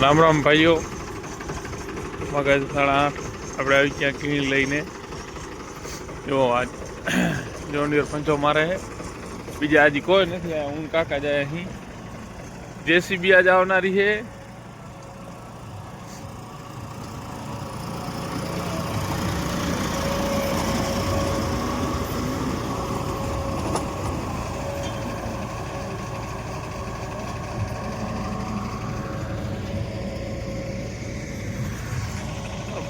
રામ રામ ભાઈઓ, વાગે 8:30 આપણે આવી ગયા કીણી લઈને. જો આજ જોંડિયર પંચો મારે છે. બીજા હજી કોઈ નથી આવ્યા. હું કાકા જાય અહીં. જેસીબી આજ આવનારી છે.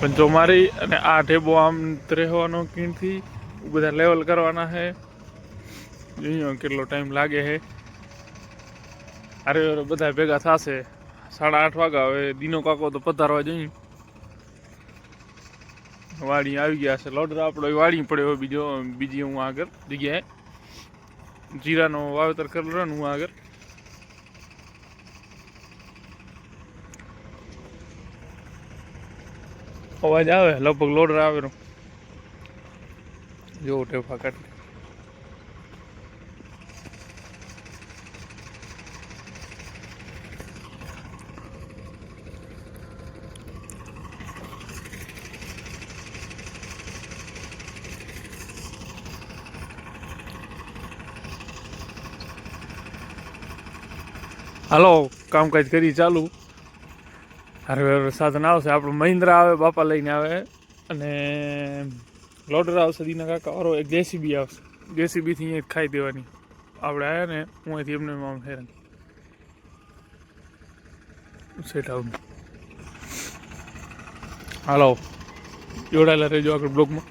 પંચો મારી અને આ ઢેબો આમ રહેવાનો કીણથી બધા લેવલ કરવાના છે. જોઈએ કેટલો ટાઈમ લાગે છે. અરે બધા ભેગા થશે 8:30 વાગ્યા. હવે દીનો કાકો તો પધારવા જોઈએ. વાડી આવી ગયા છે. લોડર આપણો વાડી પડ્યો બીજી હું આગળ જગ્યાએ જીરાનો વાવેતર કરેલો ને હું આગળ. અવાજ આવે લગભગ લોડર આવેલો. જો ટેફા કાઢી. હાલો, કામકાજ કરી ચાલુ. હારે સાધન આવશે. આપણું મહિન્દ્રા આવે, બાપા લઈને આવે. અને લોડર આવશે દીના કાકા વાળો. એક જેસીબી આવશે. જેસીબીથી અહીંયા ખાઈ દેવાની. આપણે આવ્યા ને હું અહીંથી એમને આમ હેરાન સેટ આવું. હાલો, જોડાયેલા રહેજો આગળ બ્લોગમાં.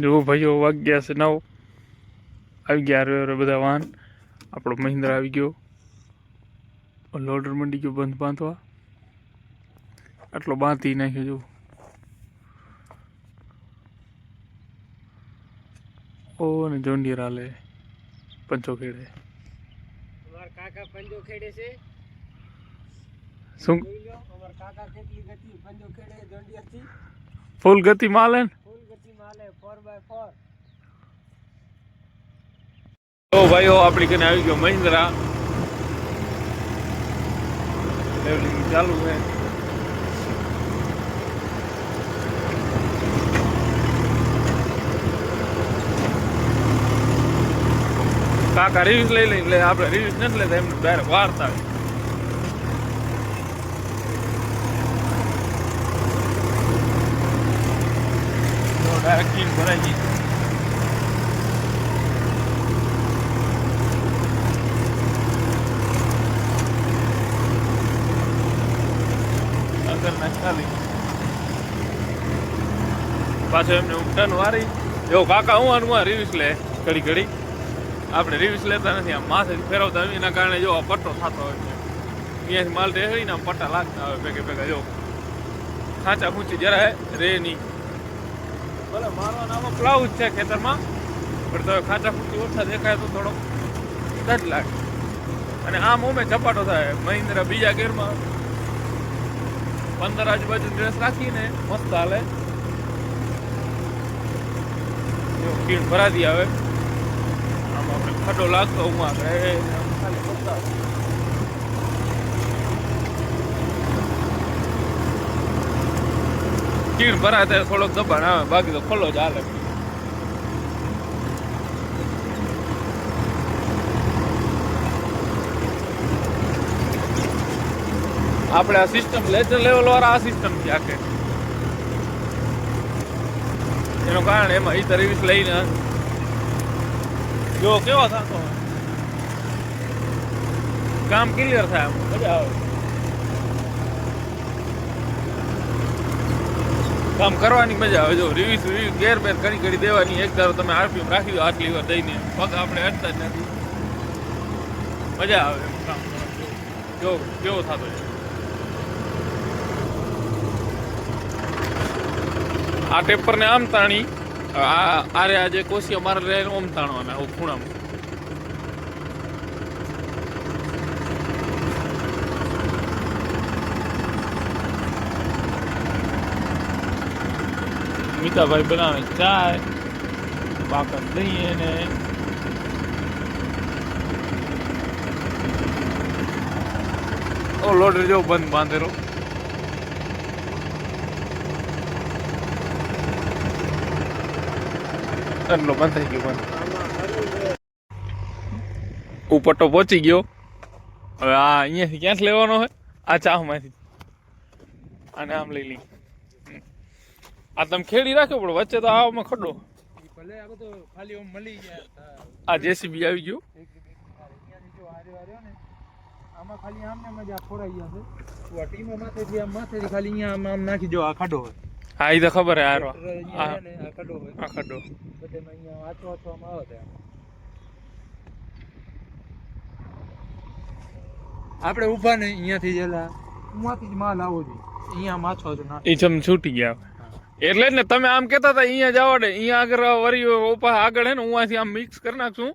જો ભાઈઓ વાગ્યા છે 9. આવી ગયા હવે બધા વાહન. આપણો મહિન્દ્રા આવી ગયો. લોડર મંડી ગયો બંધ બાંધવા. આટલો બાંધી નાખ્યો. જો ઓ ને જોંડિયર હાલે પંચો ખેડે. અમાર કાકા પંજો ખેડે છે. શું અમાર કાકા કેટલી ગતિ પંજો ખેડે જોંડિયર થી. ફૂલ ગતિ માલે ને. ફૂલ ગતિ માલે 4x4. ઓ ભાઈઓ, આપણી કને આવી ગયો મહિન્દ્રા. લેવલિંગ ચાલુ છે. કાકા રિવ્યુઝ લઈ લઈ એટલે આપણે રિવ્યુઝ નથી લેતા, એમને ડાયરેક્ટ વાર્તા આવે. ડાયરેક્ટ કીટ ભરાઈ ગઈ. પાછો એમને ટન વારી. એવો કાકા હું આનું રિવ્યુઝ લે ઘડી ઘડી. આપણે રિવ્યુઝ લેતા નથી. આમ માથે ફેરવતા હોય એના કારણે જો પટ્ટો થતો હોય છે. અહીંયાથી માલ ઢેળીને આમ પટ્ટા લાગતા હોય ભેગે ભેગા. જો ખાંચા ખૂંચી જરા રે નહીં. ભલે મારવાનો આમાં પ્લાઉઝ છે ખેતરમાં, પણ તો ખાંચા ખૂંચી ઓછા દેખાય તો થોડો ડર લાગે. અને આમ ઓમે ઝપાટો થાય. મહિન્દ્રા બીજા ગેરમાં 15 આજુબાજુ ડ્રેસ રાખીને મસ્ત હાલે. કીણ ભરાતી આવે. આમ આપણે ખડો લાગતો હું આગળ ખાલી પડતા. કીણ ભરાય ત્યારે થોડોક દબાણ આવે, બાકી તો ખોલો જ હાલે. આપણે આ સિસ્ટમ લેજર લેવલ વાળા આ સિસ્ટમ થી આખે. એનું કારણ એમાં ઈ રિવ્યુઝ લઈને જો કેવો થતો હોય. કામ ક્લિયર થાય, મજા આવે. કામ કરવાની મજા આવે. જો રિવ્યુઝ ગેર બેર કરી દેવાની. એક ધારો તમે આરપીએમ રાખી દો આટલી વાર દઈને, પગ આપણે અડતા જ નથી. મજા આવે એમ કામ કરવાનું. જો કેવો થતો છે. આ ટેપર ને આમ તાણી, આરે આજે કોશિયા મારે રહે ઓમ તાણવાના ખૂણામાં. મીઠાભાઈ બનાવે ચાય, પાકર દઈએ ને ઓ લોડર જેવો બંધ બાંધેલો. એટલો બંધ થઈ ગયો બંધ. ઉપટ્ટો પહોંચી ગયો. હવે આ અહીંયાથી ક્યાંથી લેવાનો હોય? આ ચાહમાંથી. આને આમ લઈ લઈ. આ તમે ખેડી રાખ્યો પણ વચ્ચે તો આવામાં ખડો. ભલે આ બધું ખાલી ઓમ મળી ગયા. આ જેસીબી આવી ગયું. આમાં ખાલી આમને મજા ફોરાઈ ગયા છે. તો આ ટીમો માથેથી આમ માથેથી ખાલી અહીંયા આમ આમ નાખી જો આ ખાડો હોય. હા એ તો ખબર હે આરો. આ ખાડો હોય. આ ખડો. બધેમાં અહીંયા આચો આચવામાં આવે છે. આપણે ઊભા ને અહીંયાથી જેલા ઉમાંથી જ માલ આવો જોઈએ. અહીંયા માછો છે ના. એ ચમ છૂટી ગયા. એટલે જ ને તમે આમ કહેતા હતા અહીંયા જવા દે, અહીંયા આગળ વરી ઉપા આગળ હે ને ઉવાથી આમ મિક્સ કરી નાખશું.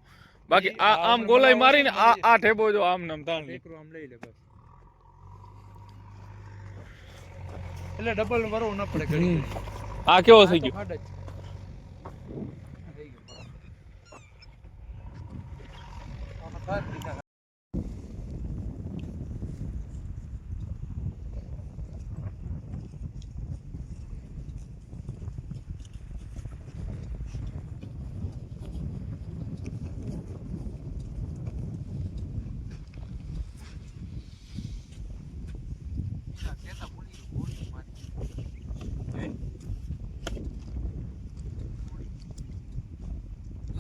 બાકી આ આમ ગોલાઈ મારીને આ ઠેબો જો આમ નામ તાણ એકરો આમ લઈ લે બસ. એટલે ડબલ વરવું ન પડે ઘડી. આ કેવો થઈ ગયો? ખાડ જ. આમાં ખાડ દીધા.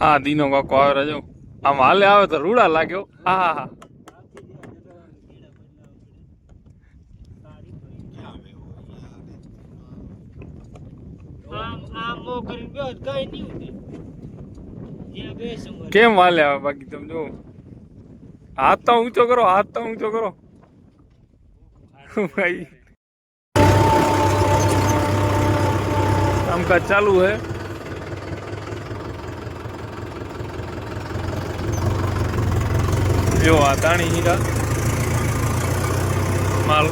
હા દીનો કાકો આવે જો આમ હાલે આવે તો રૂડા લાગ્યો. હા હા કેમ હાલે આવે બાકી તમે જો હાથ તો ઊંચો કરો, હાથ તો ઊંચો કરો ભાઈ. કામકાજ ચાલુ है. જો આ તાણી હીરા માલ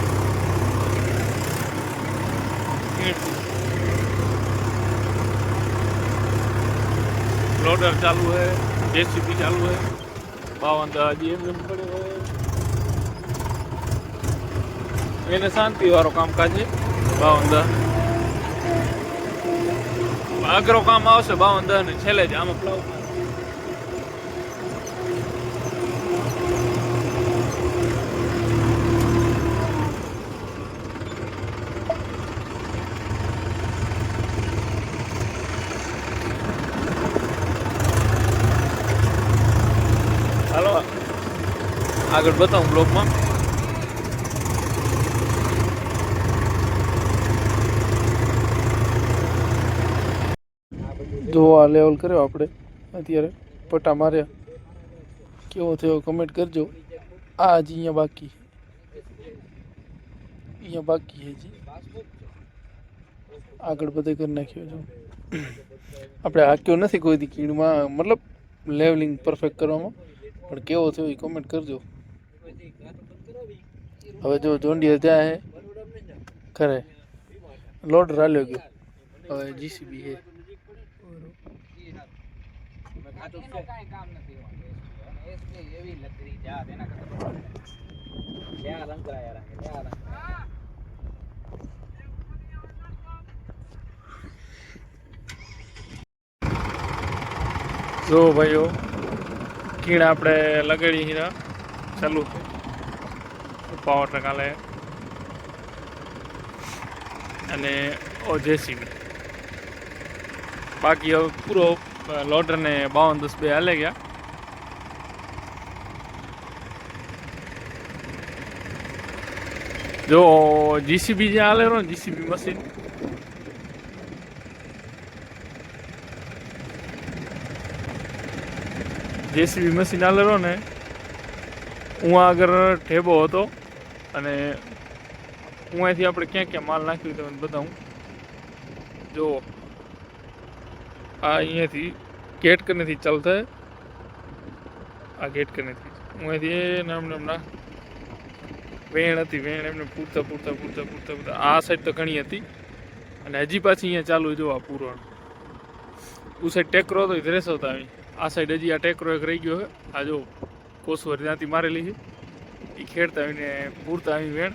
लोडर चालू है, जेसीबी चालू है, बावंदा जी एम पड़े हुए એને શાંતિ વાળો કામકાજ છે. બાવંદા અઘરો કામ આવશે. બાવંદા ને છેલ્લે જ આમાં પ્લાવ હાલો આગળ બતાવું બ્લોગમાં. જો આ લેવલ કર્યો આપણે અત્યારે પટ્ટા માર્યા. કેવો થયો કમેન્ટ કરજો. આ હજી અહીંયા બાકી છે હજી. આગળ બધે કરી નાખ્યો જો. આપણે હાક્યો નથી કોઈ દી કીડમાં, મતલબ લેવલિંગ પરફેક્ટ કરવામાં. પણ કેવો થયો એ કમેન્ટ કરજો. હવે જો જોંડિયર ત્યાં હે ખરે લોડ રાલ્યો ગયો. હવે જીસીબી હે. જો ભાઈઓ કીડ આપણે લગાડી હીરા ચાલુ પાવર ટકાલે અને ઓ જેસીબી બાકી હવે પૂરો લોડર ને 52 બે હાલે ગયા. જો જીસીબી જ્યાં હાલે રહ્યો ને જીસીબી મશીન જેસીબી મશીન હાલે રહ્યો ને હું આગળ ઠેબો હતો અને હું અહીંથી આપણે ક્યાં ક્યાં માલ નાખ્યું તમને બતાવું. જો આ અહીંયાથી ગેટ કનેથી ચાલતા હે. આ ગેટ કનેથી હું અહીંથી નામ નામના વેણ હતી. વેણ એમને પૂરતા આ સાઈડ તો ઘણી હતી અને હજી પાછી અહીંયા ચાલુ જો આ પૂરણ. ઉ સાઈડ ટેકરો હતો એ રેસો હતા. આ સાઈડ હજી આ ટેકરો એક રહી ગયો છે. આ જો કોસવર ત્યાંથી મારેલી છે એ ખેડતા આવીને પૂરતા આવી વેણ.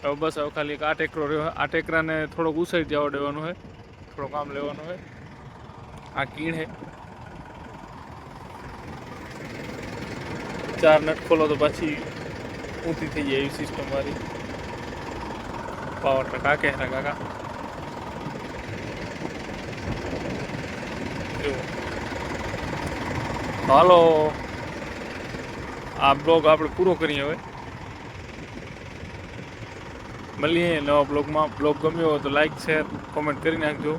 હવે બસ હવે ખાલી એક આ ટેકરો રહ્યો. આ ટેકરાને થોડોક ઉછાઈ જવા દેવાનું હોય, થોડું કામ લેવાનું હોય. આ કીણ હે 4 નટ ખોલો તો પાછી ઊંધી થઈ જાય એવી સિસ્ટમ વાળી પાવર ટકા કે ના કાકા. હાલો, આ બ્લોગ આપણે પૂરો કરીએ હવે. મળીએ નવા બ્લોગમાં. બ્લોગ ગમ્યો હોય તો લાઈક શેર કોમેન્ટ કરી નાખજો.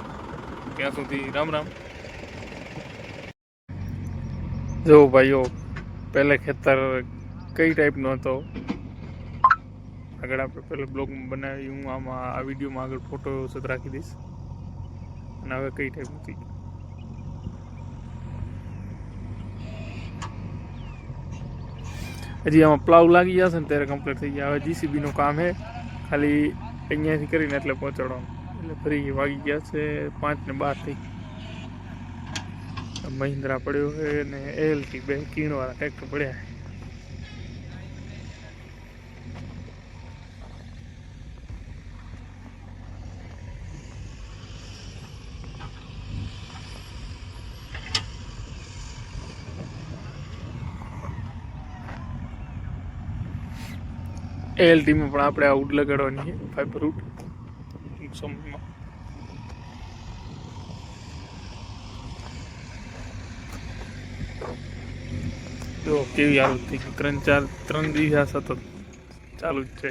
ત્યાં સુધી રામ રામ. જો ભાઈઓ, પહેલે ખેતર કઈ ટાઈપનો હતો આગળ આપણે પહેલે બ્લોગમાં બનાવી. હું આમાં આ વિડીયોમાં આગળ ફોટો વ્યવસ્થિત રાખી દઈશ. અને હવે કઈ ટાઈપનું થઈ ગયું. હજી આમાં પ્લાવ લાગી જશે ને ત્યારે કમ્પ્લીટ થઈ ગયા. હવે જીસીબીનું કામ છે, ખાલી અહીંયાથી કરીને એટલે પહોંચાડવાનું. એટલે ફરી વાગી ગયા છે 5 ને 12 થઈ. મહિન્દ્રા પડ્યો છે ને એલટી 2 કીણવાળા ટ્રેક્ટર પડ્યા છે. એલટીમાં પણ આપણે આ ઉડ લગાડવાની છે, ફાઈબર ઉડ ટૂંક સમયમાં. જો કેવી હાલત થઈ ગઈ. 3 દિવસ સતત ચાલુ જ છે.